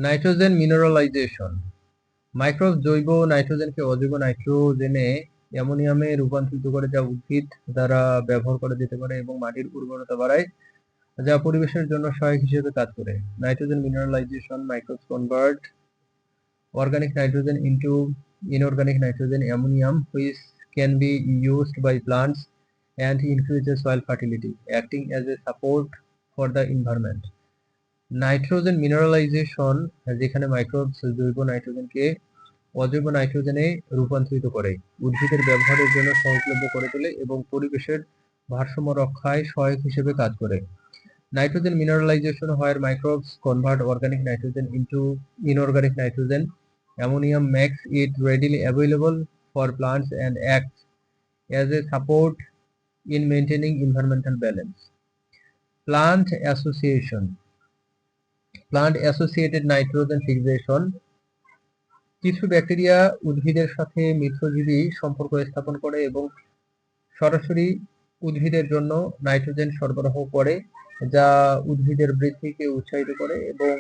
Nitrogen মিনারেলাইজেশন। Microbe জৈব নাইট্রোজেনকে অজৈব নাইট্রোজেনে অ্যামোনিয়ামে রূপান্তরিত করে, যা উদ্ভিদ দ্বারা ব্যবহার করা যেতে পারে এবং মাটির উর্বরতা বাড়ায়, যা পরিবেশের জন্য সহায়ক হিসেবে কাজ করে। Nitrogen mineralization microbes convert organic nitrogen into inorganic nitrogen ammonium, which can be used by plants and increases soil fertility, acting as a support for the environment. Nitrogen mineralization, যেখানে মাইক্রোবস জৈব নাইট্রোজেনকে অজৈব নাইট্রোজেনে রূপান্তরিত করে, উদ্ভিদের ব্যবহারের জন্য সহজলভ্য করে তোলে এবং পরিবেশের ভারসাম্য রক্ষায় সহায়ক হিসেবে কাজ করে। Nitrogen mineralization, where microbes convert organic nitrogen into inorganic nitrogen, ammonium makes it readily available for plants and acts as a support in maintaining environmental balance. Plant association. Plant associated nitrogen fixation. কিছু bacteria উদ্ভিদের সাথে মিত্রজীবী সম্পর্ক স্থাপন করে এবং সরাসরি উদ্ভিদের জন্য নাইট্রোজেন সরবরাহ করে, যা উদ্ভিদের বৃদ্ধিকে উৎসাহিত করে এবং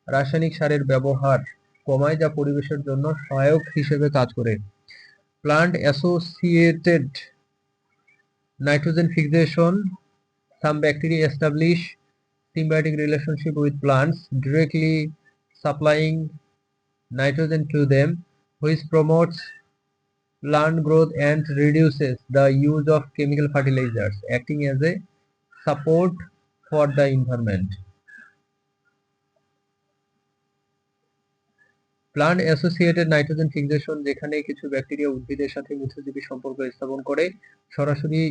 রাসায়নিক সারের ব্যবহার কমায়, যা পরিবেশের জন্য সহায়ক হিসেবে কাজ করে। Plant associated nitrogen fixation. Some bacteria establish symbiotic relationship with plants, directly supplying nitrogen to them, which promotes plant growth and reduces the use of chemical fertilizers, acting as a support for the environment. Plant associated nitrogen fixation, যেখানে কিছু bacteria উদ্ভিদের সাথে মিত্রজীবী সম্পর্ক স্থাপন করে সরাসরি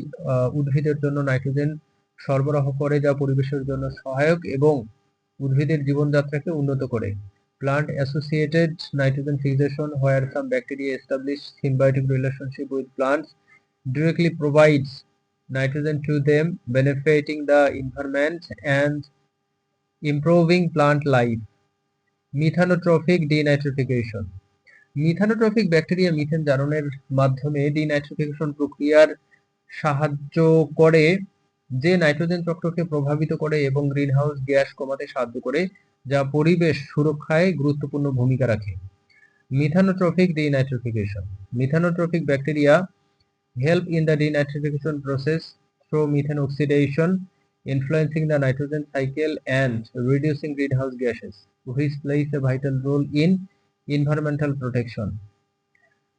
উদ্ভিদের জন্য নাইট্রোজেন সরবরাহ করে, যা পরিবেশের জন্য সহায়ক এবং উদ্ভিদের জীবনযাত্রাকে উন্নত করে। Plant associated nitrogen fixation, where some bacteria establish symbiotic relationship with plants, directly provides nitrogen to them, benefiting the environment and improving plant life. Methanotrophic denitrification. Methanotrophic bacteria methane জারণের মাধ্যমে ডিনাইট্রিফিকেশন প্রক্রিয়ার সাহায্য করে, যে নাইট্রোজেন চক্রকে প্রভাবিত করে এবং গ্রিনহাউস গ্যাস কমাতে সাহায্য করে, যা পরিবেশ সুরক্ষায় গুরুত্বপূর্ণ ভূমিকা রাখে। Methanotrophic denitrification. Methanotrophic bacteria help in the denitrification process through methane oxidation, influencing the nitrogen cycle and reducing greenhouse gases, which plays a vital role in environmental protection.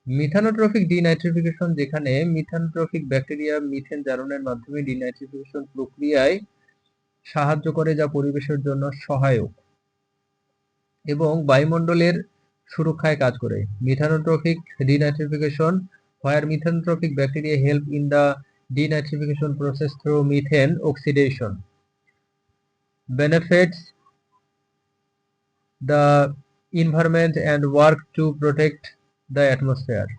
Methanotrophic denitrification, যেখানে মিথানোট্রফিক ব্যাকটেরিয়া মিথেন জারণের মাধ্যমে denitrification প্রক্রিয়ায় সাহায্য করে, যা পরিবেশের জন্য সহায়ক এবং বায়ুমণ্ডলের সুরক্ষায় কাজ করে। মিথানোট্রফিক denitrification, where misanthropic bacteria help in the denitrification process through methane oxidation, benefits the environment and work to protect the atmosphere.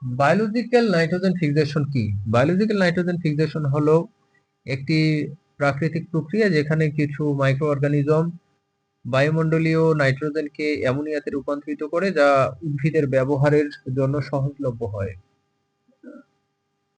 Biological nitrogen fixation কি? বায়োলজিক্যাল নাইট্রোজেন ফিক্সেশন হলো একটি প্রাকৃতিক প্রক্রিয়া যেখানে কিছু মাইক্রো অর্গানিজম বায়ুমণ্ডলীয় নাইট্রোজেনকে অ্যামোনিয়াতে রূপান্তরিত করে, যা উদ্ভিদের ব্যবহারের জন্য সহজলভ্য হয়।